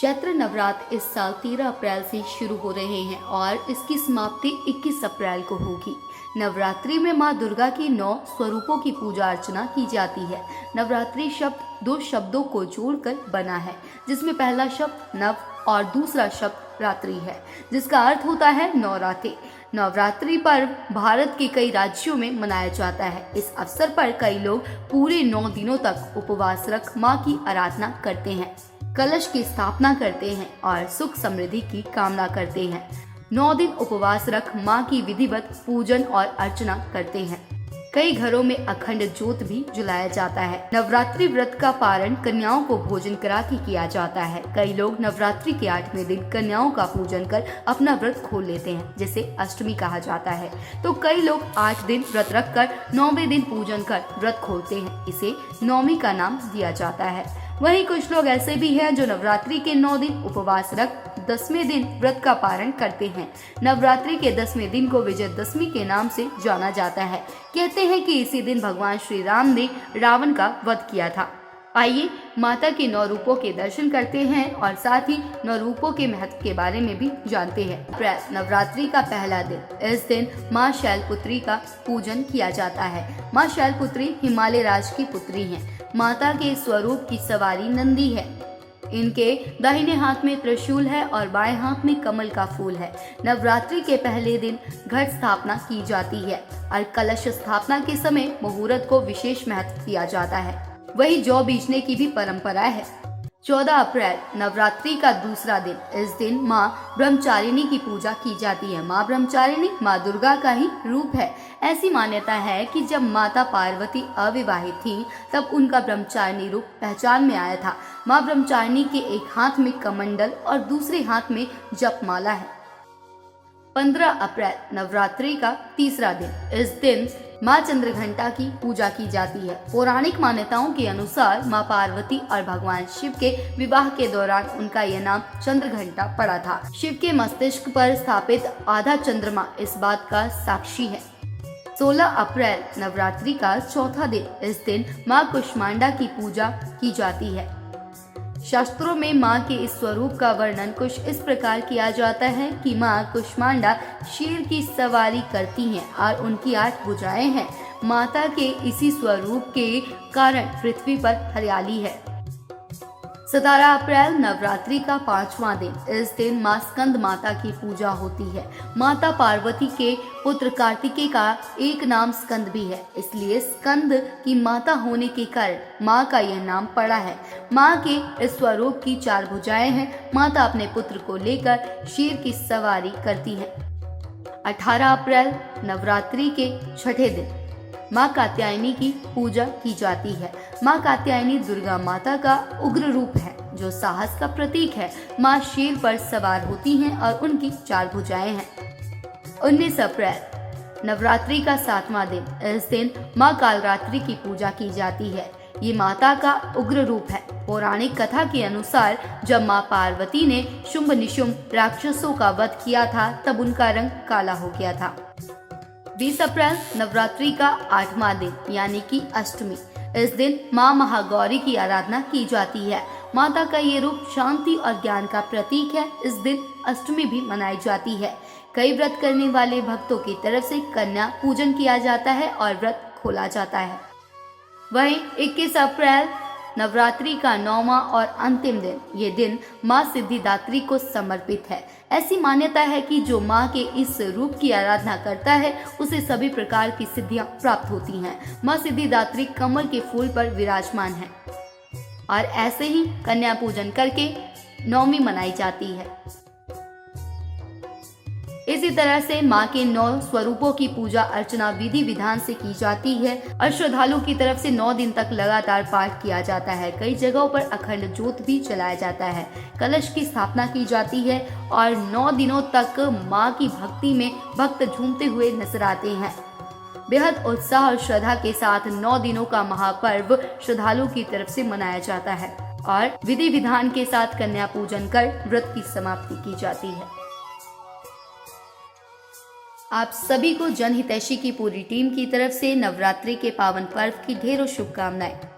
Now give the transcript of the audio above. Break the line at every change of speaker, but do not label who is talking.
चैत्र नवरात्र इस साल 13 अप्रैल से शुरू हो रहे हैं और इसकी समाप्ति 21 अप्रैल को होगी। नवरात्रि में मां दुर्गा की 9 स्वरूपों की पूजा अर्चना की जाती है। नवरात्रि शब्द 2 शब्दों को जोड़कर बना है, जिसमें पहला शब्द नव और दूसरा शब्द रात्रि है, जिसका अर्थ होता है नवरात्रि। नवरात्रि पर्व भारत के कई राज्यों में मनाया जाता है। इस अवसर पर कई लोग पूरे 9 दिनों तक उपवास रख मां की आराधना करते हैं, कलश की स्थापना करते हैं और सुख समृद्धि की कामना करते हैं। 9 दिन उपवास रख मां की विधिवत पूजन और अर्चना करते हैं। कई घरों में अखंड ज्योत भी जलाया जाता है। नवरात्रि व्रत का पारण कन्याओं को भोजन करा के किया जाता है। कई लोग नवरात्रि के 8वें दिन कन्याओं का पूजन कर अपना व्रत खोल लेते हैं, जिसे अष्टमी कहा जाता है। तो कई लोग 8 दिन व्रत रखकर 9वें दिन पूजन कर व्रत खोलते हैं। इसे नवमी का नाम दिया जाता है। वहीं कुछ लोग ऐसे भी हैं जो नवरात्रि के 9 दिन उपवास रख 10वें दिन व्रत का पारण करते हैं। नवरात्रि के 10वें दिन को विजयदशमी के नाम से जाना जाता है। कहते हैं कि इसी दिन भगवान श्री राम ने रावण का वध किया था। आइए माता के 9 रूपों के दर्शन करते हैं और साथ ही 9 रूपों के महत्व के बारे में भी जानते हैं। नवरात्रि का पहला दिन। इस दिन माँ शैलपुत्री का पूजन किया जाता है। माँ शैलपुत्री हिमालय राज की पुत्री हैं। माता के स्वरूप की सवारी नंदी है। इनके दाहिने हाथ में त्रिशूल है और बाएं हाथ में कमल का फूल है। नवरात्रि के पहले दिन घट स्थापना की जाती है और कलश स्थापना के समय मुहूर्त को विशेष महत्व दिया जाता है। वही जौ बीजने की भी परंपरा है। 14 अप्रैल नवरात्रि का दूसरा दिन। इस दिन माँ ब्रह्मचारिणी की पूजा की जाती है। माँ ब्रह्मचारिणी माँ दुर्गा का ही रूप है। ऐसी मान्यता है कि जब माता पार्वती अविवाहित थीं, तब उनका ब्रह्मचारिणी रूप पहचान में आया था। माँ ब्रह्मचारिणी के एक हाथ में कमंडल और दूसरे हाथ में जपमाला है। 15 अप्रैल नवरात्रि का तीसरा दिन। इस दिन माँ चंद्रघंटा की पूजा की जाती है। पौराणिक मान्यताओं के अनुसार माँ पार्वती और भगवान शिव के विवाह के दौरान उनका यह नाम चंद्रघंटा पड़ा था। शिव के मस्तिष्क पर स्थापित आधा चंद्रमा इस बात का साक्षी है। 16 अप्रैल नवरात्रि का चौथा दिन। इस दिन माँ कुष्मांडा की पूजा की जाती है। शास्त्रों में माँ के इस स्वरूप का वर्णन कुछ इस प्रकार किया जाता है कि माँ कुष्मांडा शेर की सवारी करती हैं और उनकी 8 भुजाएं हैं। माता के इसी स्वरूप के कारण पृथ्वी पर हरियाली है। 17 अप्रैल नवरात्रि का 5वां दिन। इस दिन माँ स्कंद माता की पूजा होती है। माता पार्वती के पुत्र कार्तिकेय का एक नाम स्कंद भी है, इसलिए स्कंद की माता होने के कारण माँ का यह नाम पड़ा है। माँ के इस स्वरूप की 4 भुजाएं हैं। माता अपने पुत्र को लेकर शेर की सवारी करती है। 18 अप्रैल नवरात्रि के 6ठे दिन माँ कात्यायनी की पूजा की जाती है। माँ कात्यायनी दुर्गा माता का उग्र रूप है, जो साहस का प्रतीक है। माँ शेर पर सवार होती हैं और उनकी 4 भुजाएं हैं। 19 अप्रैल नवरात्रि का 7वां दिन। इस दिन माँ कालरात्रि की पूजा की जाती है। ये माता का उग्र रूप है। पौराणिक कथा के अनुसार जब माँ पार्वती ने शुंभ निशुंभ राक्षसों का वध किया था, तब उनका रंग काला हो गया था। 20 अप्रैल नवरात्रि का 8वां दिन यानी कि अष्टमी। इस दिन माँ महागौरी की आराधना की जाती है। माता का ये रूप शांति और ज्ञान का प्रतीक है। इस दिन अष्टमी भी मनाई जाती है। कई व्रत करने वाले भक्तों की तरफ से कन्या पूजन किया जाता है और व्रत खोला जाता है। वहीं 21 अप्रैल नवरात्रि का 9वां और अंतिम दिन। ये दिन माँ सिद्धिदात्री को समर्पित है। ऐसी मान्यता है कि जो माँ के इस रूप की आराधना करता है, उसे सभी प्रकार की सिद्धियां प्राप्त होती हैं। माँ सिद्धिदात्री कमल के फूल पर विराजमान है और ऐसे ही कन्या पूजन करके नवमी मनाई जाती है। इसी तरह से माँ के 9 स्वरूपों की पूजा अर्चना विधि विधान से की जाती है और श्रद्धालु की तरफ से 9 दिन तक लगातार पाठ किया जाता है। कई जगहों पर अखंड ज्योत भी जलाया जाता है। कलश की स्थापना की जाती है और 9 दिनों तक माँ की भक्ति में भक्त झूमते हुए नजर आते हैं। बेहद उत्साह और श्रद्धा के साथ 9 दिनों का महापर्व श्रद्धालु की तरफ से मनाया जाता है और विधि विधान के साथ कन्या पूजन कर व्रत की समाप्ति की जाती है। आप सभी को जनहितैषी की पूरी टीम की तरफ से नवरात्रि के पावन पर्व की ढेरों शुभकामनाएं।